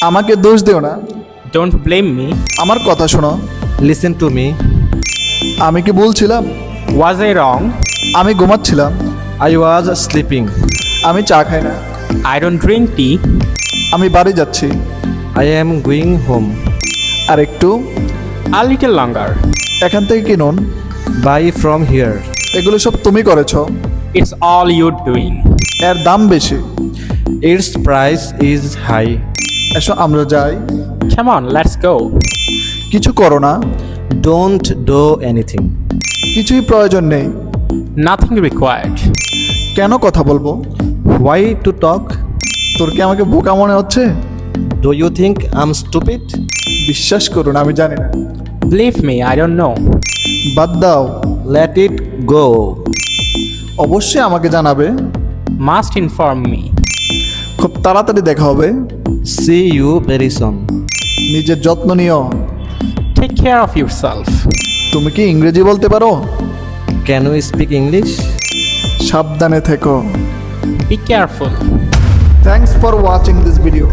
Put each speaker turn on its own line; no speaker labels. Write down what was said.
আমাকে দোষ দিও না,
Don't blame me.
আমার কথা শোনো।
Listen to me.
আমি কি বলছিলাম?
Was I wrong?
আমি ঘুমাচ্ছিলাম।
I was sleeping.
আমি চা খাই না।
I don't drink tea.
আমি বাড়ি যাচ্ছি।
I am going home.
আর একটু
A little longer.
এখান থেকে কিনুন।
Buy from here.
এগুলো সব তুমি করেছো।
It's all you're doing.
এর দাম বেশি।
Its price is high.
এসো আমরা যাই।
Come on, let's go.
কিছু করো না,
Don't do anything.
কিছুই প্রয়োজন নেই।
Nothing required.
কেন কথা বলবো?
Why to talk?
তোর কি আমাকে বোকা মনে হচ্ছে?
Do you think I'm stupid?
বিশ্বাস করুন আমি জানি না।
Believe me, I don't know.
বাদ দাও।
Let it go.
অবশ্যই আমাকে জানাবে।
Must inform me.
খুব তাড়াতাড়ি দেখা হবে।
See you very soon.
নিজের যত্ন নিও।
Take care of yourself.
তুমি কি ইংরেজি বলতে পারো?
Can you speak English?
সাবধানে থেকো।
Be careful.
Thanks for watching this video.